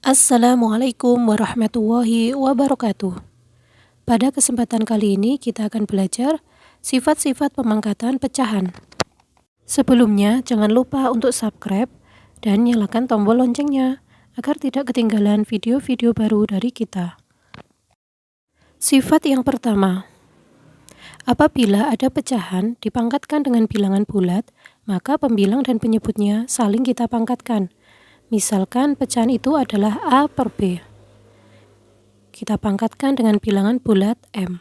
Assalamualaikum warahmatullahi wabarakatuh. Pada kesempatan kali ini kita akan belajar sifat-sifat pemangkatan pecahan. Sebelumnya jangan lupa untuk subscribe dan nyalakan tombol loncengnya agar tidak ketinggalan video-video baru dari kita. Sifat yang pertama, apabila ada pecahan dipangkatkan dengan bilangan bulat, maka pembilang dan penyebutnya saling kita pangkatkan. Misalkan pecahan itu adalah A per B. Kita pangkatkan dengan bilangan bulat M.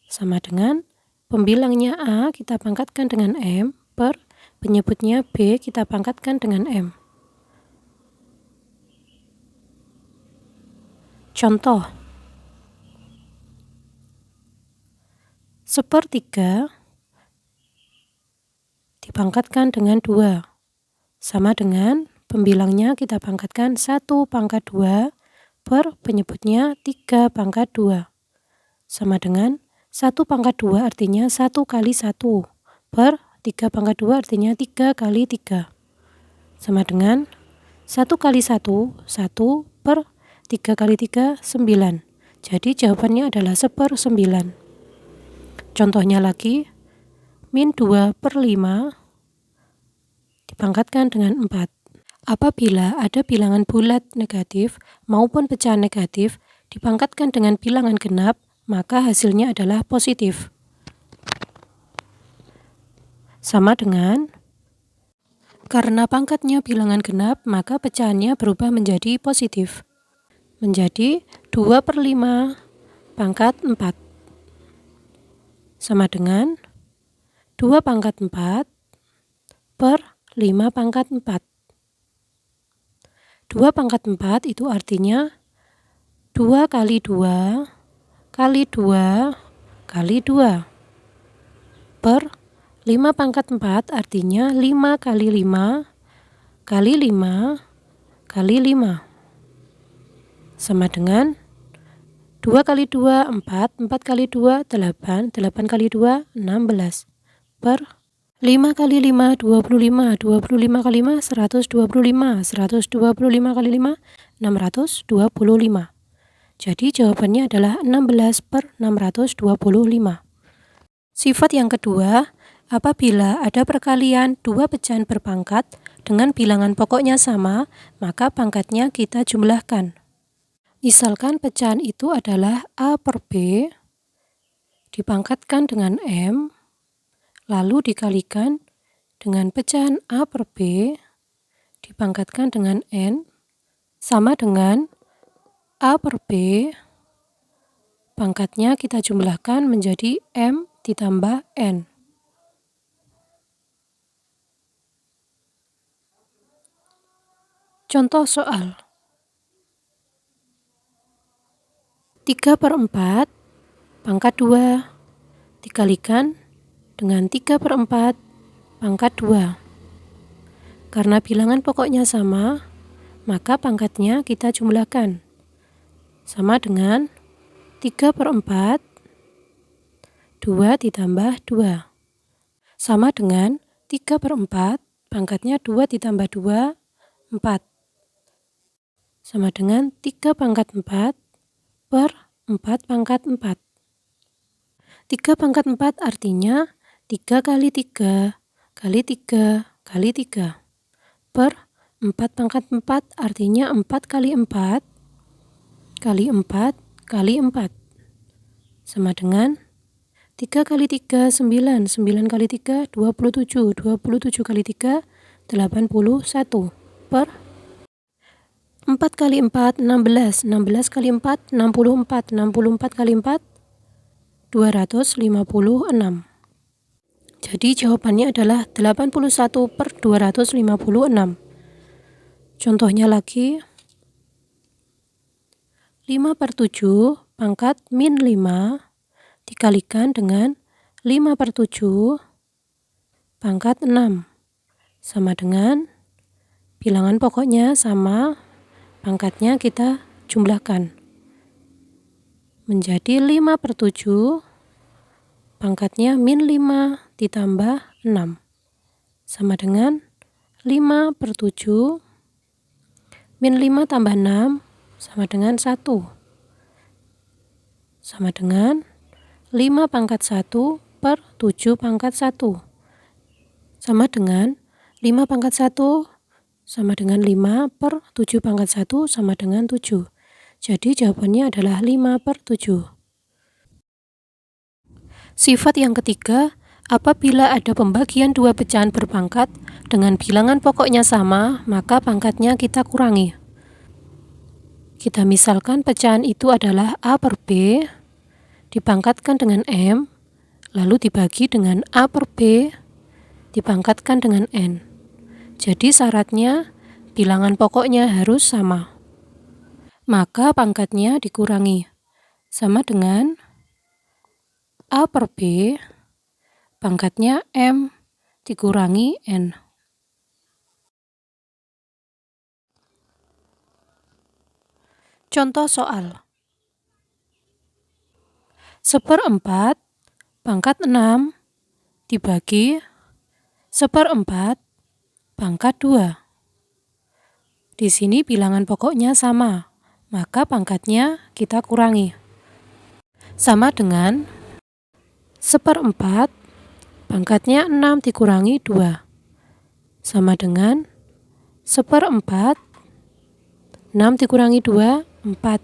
Sama dengan pembilangnya A kita pangkatkan dengan M per penyebutnya B kita pangkatkan dengan M. Contoh, 1/3 dipangkatkan dengan 2. Sama dengan pembilangnya kita pangkatkan 1/2 per penyebutnya 3/2. Sama dengan 1/2 artinya 1 kali 1 per 3/2 artinya 3 kali 3. Sama dengan 1 kali 1, 1 per 3 kali 3, 9. Jadi jawabannya adalah 1/9. Contohnya lagi, -2/5 dipangkatkan dengan 4. Apabila ada bilangan bulat negatif maupun pecahan negatif dipangkatkan dengan bilangan genap, maka hasilnya adalah positif. Sama dengan, karena pangkatnya bilangan genap, maka pecahannya berubah menjadi positif. Menjadi 2/5 pangkat 4. Sama dengan 2/4 per 5/4. 2/4 itu artinya 2 kali 2 kali 2 kali 2 per 5/4 artinya 5 kali 5 kali 5 kali 5 sama dengan 2 kali 2 4, 4 kali 2 8, 8 kali 2 16 per 5 kali 5 25, 25 kali 5 125, 125 kali 5 625. Jadi jawabannya adalah 16/625. Sifat yang kedua, apabila ada perkalian dua pecahan berpangkat dengan bilangan pokoknya sama, maka pangkatnya kita jumlahkan. Misalkan pecahan itu adalah A per B dipangkatkan dengan M, lalu dikalikan dengan pecahan A per B dipangkatkan dengan N, sama dengan A per B pangkatnya kita jumlahkan menjadi M ditambah N. Contoh soal 3/4 pangkat 2 dikalikan dengan 3/4 pangkat 2. Karena bilangan pokoknya sama, maka pangkatnya kita jumlahkan. Sama dengan 3/4 2 ditambah 2. Sama dengan 3/4 pangkatnya 2 ditambah 2, 4. Sama dengan 3/4 per 4/4. 3/4 artinya 3 kali 3 kali 3 kali 3 per 4/4 artinya 4 kali 4 kali 4 kali 4 sama dengan 3 kali 3 9, 9 kali 3 27, 27 kali 3 81 per 4 kali 4 16, 16 kali 4 64, 64 kali 4 256. Jadi jawabannya adalah 81/256. Contohnya lagi, 5/7 pangkat min 5 dikalikan dengan 5/7 pangkat 6. Sama dengan bilangan pokoknya sama, pangkatnya kita jumlahkan. Menjadi 5/7 pangkatnya min 5 ditambah 6. Sama dengan 5/7 Min 5 tambah 6 sama dengan 1. Sama dengan 5 pangkat 1 per 7 pangkat 1. Sama dengan 5 pangkat 1 sama dengan 5 per 7 pangkat 1 sama dengan 7. Jadi jawabannya adalah 5 per 7. Sifat yang ketiga, apabila ada pembagian dua pecahan berpangkat dengan bilangan pokoknya sama, maka pangkatnya kita kurangi. Kita misalkan pecahan itu adalah A per B, dipangkatkan dengan M, lalu dibagi dengan A per B, dipangkatkan dengan N. Jadi syaratnya bilangan pokoknya harus sama. Maka pangkatnya dikurangi. Sama dengan A per B, pangkatnya M dikurangi N. Contoh soal. 1/4 pangkat 6 dibagi 1/4 pangkat 2. Di sini bilangan pokoknya sama, maka pangkatnya kita kurangi. Sama dengan 1/4 pangkatnya 6 dikurangi 2. Sama dengan 1/4 6 dikurangi 2, 4.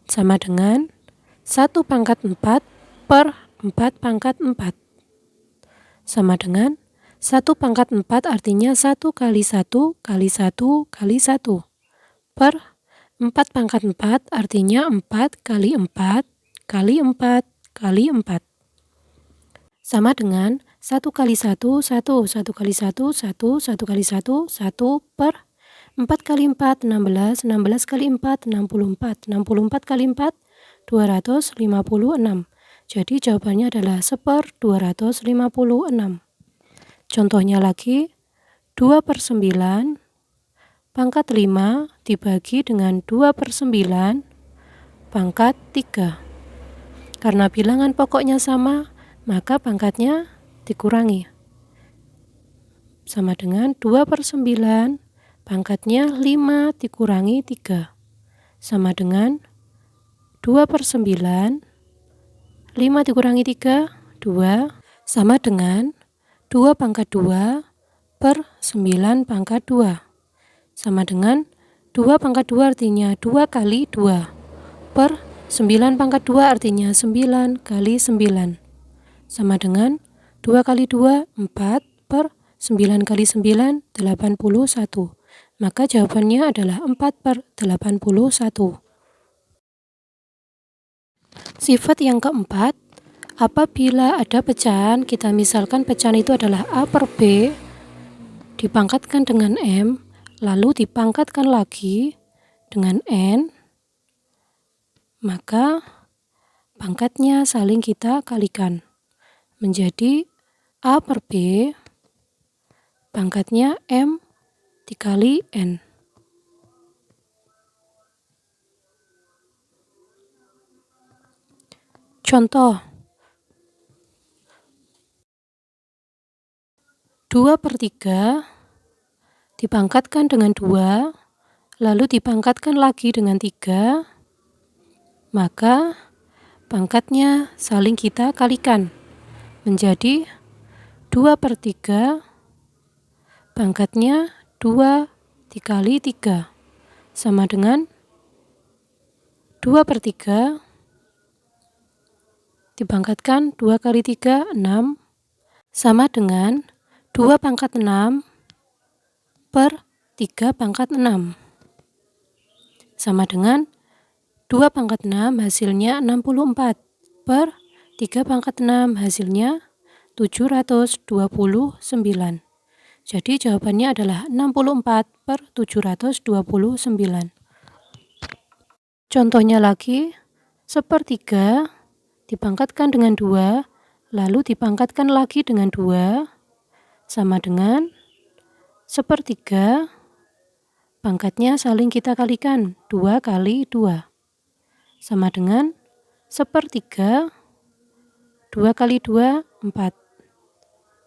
Sama dengan 1 pangkat 4 per 4 pangkat 4. Sama dengan 1 pangkat 4 artinya 1 kali 1 kali 1 kali 1. Per 4 pangkat 4 artinya 4 kali 4 kali 4 kali 4. Sama dengan 1 kali 1, 1, 1 kali 1, 1, 1 kali 1, 1 per 4 kali 4, 16, 16 kali 4, 64, 64 kali 4, 256. Jadi jawabannya adalah 1/256. Contohnya lagi, 2/9 pangkat 5 dibagi dengan 2/9 pangkat 3. Karena bilangan pokoknya sama, maka pangkatnya dikurangi. Sama dengan 2/9 pangkatnya 5 dikurangi 3. Sama dengan 2/9, 5 dikurangi 3, 2. Sama dengan 2 pangkat 2 per 9 pangkat 2. Sama dengan 2 pangkat 2 artinya 2 kali 2. Per 9 pangkat 2 artinya 9 kali 9. Sama dengan 2 kali 2, 4 per 9 kali 9, 81. Maka jawabannya adalah 4/81. Sifat yang keempat, apabila ada pecahan, kita misalkan pecahan itu adalah A per B, dipangkatkan dengan M, lalu dipangkatkan lagi dengan N, maka pangkatnya saling kita kalikan. Menjadi A per B, pangkatnya M dikali N. Contoh, 2/3 dipangkatkan dengan 2, lalu dipangkatkan lagi dengan 3, maka pangkatnya saling kita kalikan. Menjadi 2/3 pangkatnya 2 dikali 3. Sama dengan 2/3 dipangkatkan 2 kali 3, 6. Sama dengan 2 pangkat 6 per 3 pangkat 6. Sama dengan 2 pangkat 6 hasilnya 64 per 3 pangkat 6 hasilnya 729. Jadi jawabannya adalah 64/729. Contohnya lagi, 1/3 dipangkatkan dengan 2, lalu dipangkatkan lagi dengan 2, sama dengan 1/3 pangkatnya saling kita kalikan, 2 kali 2. Sama dengan 1/3, 2 kali 2, 4.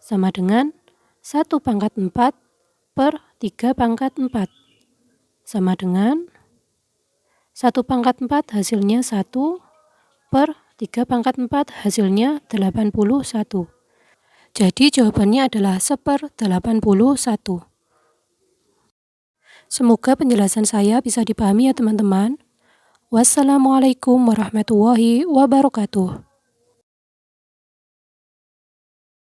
Sama dengan 1 pangkat 4 per 3 pangkat 4. sama dengan 1/4 hasilnya 1 per 3/4 hasilnya 81. Jadi jawabannya adalah 1/81. Semoga penjelasan saya bisa dipahami ya teman-teman. Wassalamualaikum warahmatullahi wabarakatuh.